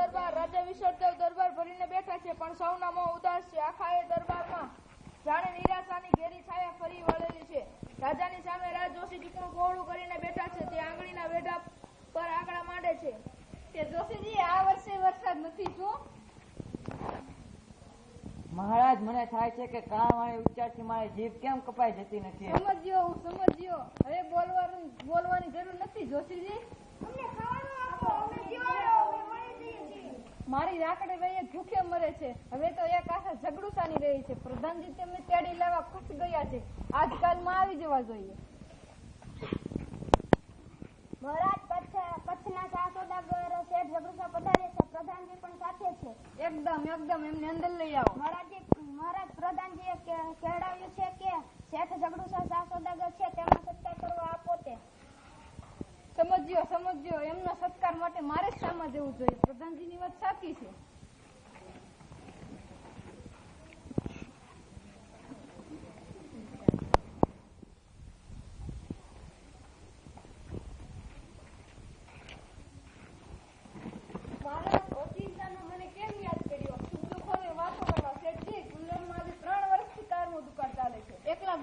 દરબાર રાજા વિસર્જવ દરબાર ભરીને બેઠા છે, પણ સૌના મોં ઉદાસ છે. આખા એ દરબારમાં જાણે નિરાશાની ઘેરી છાયા ફરી વળેલી છે. રાજાની સામે રાજ જોશી ટીકણું પહોળું કરીને બેઠા છે. તે આંગળીના વેઢા પર આંકડા માંડે છે. કે જોશીજી, આ વર્ષે વરસાદ નથી શું? મહારાજ, મને થાય છે કે કાળવાણી ઉચ્ચારથી મારી જીભ કેમ કપાઈ જતી નથી. સમજ્યો. હવે બોલવાની જરૂર નથી જોશીજી. અમને ખાવાનું આપો, અમે જીવાડો, અમે મળી જઈએ છીએ. મારી રાકડે રહી ભૂખે મરે છે. હવે તો એક આખા ઝઘડુસાની રહી છે. પ્રધાનજી તેમને તેડી લેવા ખુશ ગયા છે. આજકાલમાં આવી જવા જોઈએ. મહારાજ, કચ્છના ચા સોદાગર શેઠ ઝઘડુસા પધારે છે. પ્રધાનજી પણ સાથે છે. એકદમ એમને અંદર લઈ આવો. મહારાજ, પ્રધાનજીએ કહેવડાવ્યું છે કે શેઠ ઝઘડુસા ચા સોદાગર છે, તેમનો સત્કાર કરવા આપો. તે સમજ્યો. એમના સત્કાર માટે મારે જ સામા જવું જોઈએ. પ્રધાનજીની વાત સાચી છે.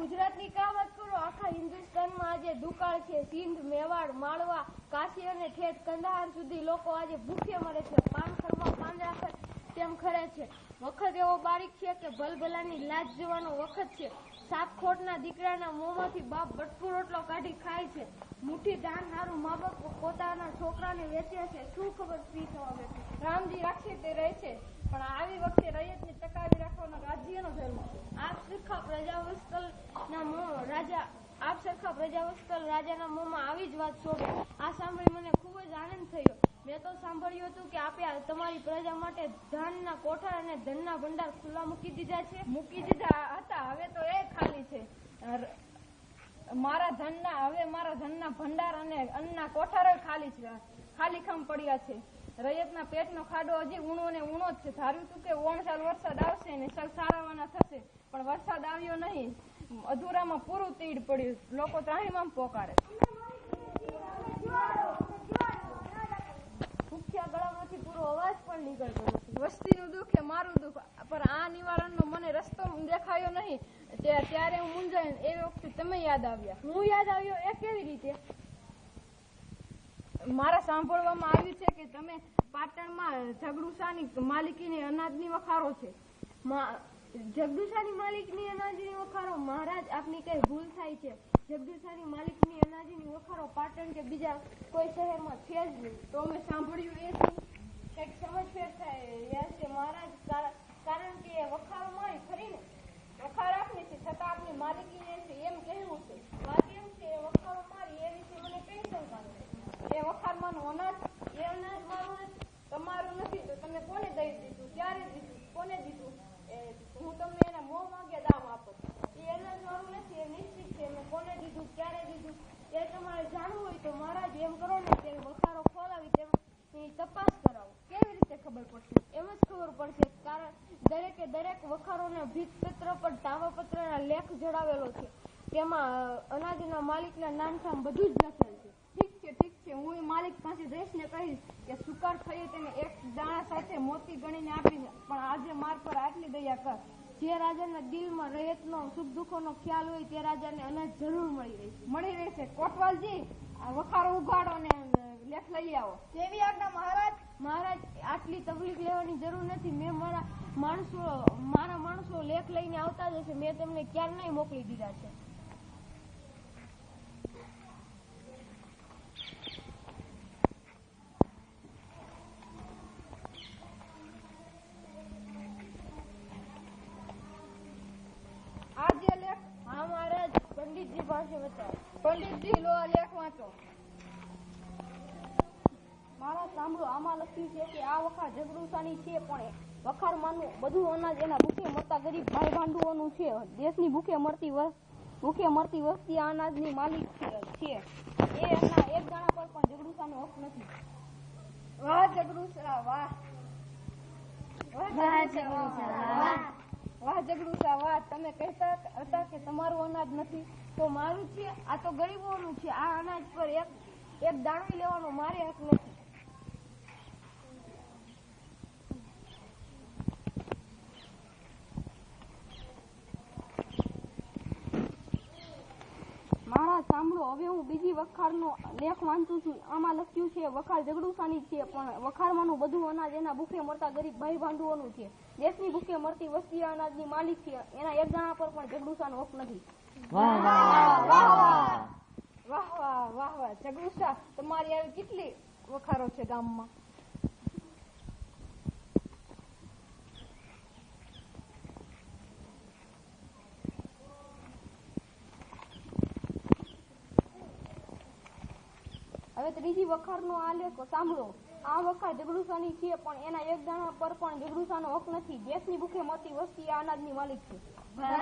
ગુજરાતની કા વાત કરો, આખા હિન્દુસ્તાનમાં આજે દુકાળ છે. સિંધ, મેવાડ, માળવા, કાશી અને ઠેઠ કંધાર સુધી લોકો આજે ભૂખે મરે છે. પાનખરમાં પાંદડા તેમ ખરે છે. વખત એવો બારીક છે કે ભલભલાની લાજ જવાનો વખત છે. સાપખોટના દીકરાના મોંમાંથી બાપ બટકુ રોટલો કાઢી ખાય છે. મુઠ્ઠી ધાન હારું મા બાપ પોતાના છોકરાને વેચે છે. શું ખબર ફી થવા બેઠી. રામજી રાખશે તે રહે છે, પણ આવી વખતે રૈયતને ટકાવી રાખવાનો રાજ્યનો ધર્મ. આપ સરખા પ્રજાવત્સલ રાજાના મોંમાં આવી જ વાત છોડો. આ સાંભળી મને ખૂબ જ આનંદ થયો. મેં તો સાંભળ્યું હતું કે આપે તમારી પ્રજા માટે ધાનના કોઠાર અને ધનના ભંડાર ખુલ્લા મૂકી દીધા છે. મૂકી દીધા હતા, હવે તો એ ખાલી છે. મારા ધનના ભંડાર અને અન્નના કોઠાર ખાલી ખમ પડ્યા છે. રૈયતના પેટનો ખાડો હજી ઊણો ને ઊણો જ છે. ધાર્યું હતું કે ઓણસાલ વરસાદ આવશે ને સારાવાના થશે, પણ વરસાદ આવ્યો નહીં. અધૂરામાં પૂરું તીડ પડ્યું. લોકો ત્રાહીમામ પોકારે. ભૂખ્યા ગળામાંથી પૂરો અવાજ પણ નીકળતો નથી. વસ્તીનું દુઃખ એ મારું દુઃખ, પણ આ નિવારણનો મને રસ્તો દેખાયો નહીં. ત્યારે હું મૂંઝાઈ. એ વખતે તમે યાદ આવ્યા. હું યાદ આવ્યો એ કેવી રીતે? મારા સાંભળવામાં આવ્યું છે કે તમે પાટણમાં ઝઘડુસાની માલિકીની અનાજની વખારો છે. જગદુસાની માલિકની અનાજની વખારો? મહારાજ, આપની કઈ ભૂલ થાય છે. જગદુસાની માલિકની અનાજની વખારો પાટણ કે બીજા કોઈ શહેરમાં છે જ નહીં. તો અમે સાંભળ્યું એ કંઈક સમજફેર થાય છે મહારાજ. કારણ કે એ વખારો મારી ખરી ને? વખાર આપની છે, છતાં આપની માલિકી છે એમ કહેવું છે. વાત એમ છે, એ વખારો મારી એ વિશે મને કઈ શંકા નથી. એ વખારમાંનું અનાજ એ અનાજ મારું નથી. તમારું નથી તો તમે કોને દઈ દીધું? ક્યારે દીધું? કોને દીધું? હું તમને એના મોં માંગે દામ આપો. એ અનાજ મારું નથી, એ નિશ્ચિત છે. મેં કોને દીધું, ક્યારે દીધું એ તમારે જાણવું હોય તો મહારાજ એમ કરો ને કે વખારો ખોલાવી તેની તપાસ કરાવો. કેવી રીતે ખબર પડશે? એમ જ ખબર પડશે. કારણ દરેક વખારોના ભીતપત્ર પર તાંબાપત્રના લેખ જડાવેલો છે. તેમાં અનાજના માલિકના નામઠામ બધું જ લખેલ છે. ઠીક છે. હું એ માલિક પાસે જઈશને કહીશ કે સુકાર થયો તેને એક દાણા સાથે મોતી ગણીને આપીશ, પણ આજે માર પર આટલી દયા કર. જે રાજાના દિલમાં રૈયતનો સુખ દુઃખોનો ખ્યાલ હોય તે રાજાને અનાજ જરૂર મળી રહેશે. કોટવાલજી, આ વખારો ઉગાડો ને લેખ લઈ આવો. કેવી આજ્ઞા મહારાજ? મહારાજ, આટલી તકલીફ લેવાની જરૂર નથી. મેં મારા માણસો લેખ લઈને આવતા જ હશે. મેં તેમને ક્યારના મોકલી દીધા છે. હા મહારાજ, પંડિતજી પાસે બતાવો. પંડિતજી, લો આ લેખ વાંચો. મહારાજ સાંભળો, આમાં લખ્યું છે કે આ વખાર ઝઘડુસાની છે, પણ વખારમાંનું બધું અનાજ એના ભૂખે મરતા ગરીબ ભાઈ ભાંડુઓનું છે. દેશની ભૂખે મરતી વસ્તી આ અનાજની માલિક છે. એના એક દાણા પર પણ ઝઘડુસાનો હક નથી. વાહ ઝઘડુસા, વાહ ઝઘડુસા, વાહ. તમે કહેતા હતા કે તમારું અનાજ નથી, તો મારું છે. આ તો ગરીબોનું છે. આ અનાજ પર એક દાણો લેવાનો મારે હક નથી. સાંભળો, હવે હું બીજી વખારનો લેખ વાંચું છું. આમાં લખ્યું છે, વખાર ઝઘડુસાની છે, પણ વખારમાંનું બધું અનાજ એના ભૂખે મરતા ગરીબ ભાઈ ભાંડુઓનું છે. દેશની ભૂખે મરતી વસ્તી આ અનાજની માલિક છે. એના એક દાણા પર પણ ઝઘડુસાનો હક નથી. વાહ વાહ વાહ વાહ. વાહ વાહ વાહ વાહ. ઝઘડુસા, તમારી આવી કેટલી વખારો છે ગામમાં? હવે ત્રીજી વખારનો આ લેખ સાંભળો. આ વખાર ઝઘડુસાની છે, પણ એના એક દાણા પર પણ ઝઘડુસાનો હક નથી. દેશની ભૂખે મરતી વસ્તી આ અનાજની માલિક છે. વાહ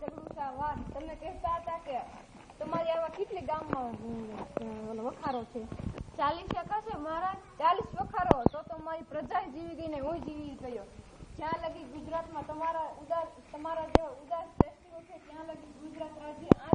ઝઘડુસા વાહ. તમે કહેતા હતા કે તમારી આવા કેટલી ગામમાં વખારો છે? 40 છે મહારાજ. 40 વખારો? તો મારી પ્રજા જીવી ગઈ ને હું જીવી ગયો. જ્યાં લગી ગુજરાતમાં તમારા જેવા ઉદાસ વ્યક્તિઓ છે ત્યાં લગી ગુજરાત રાજ્ય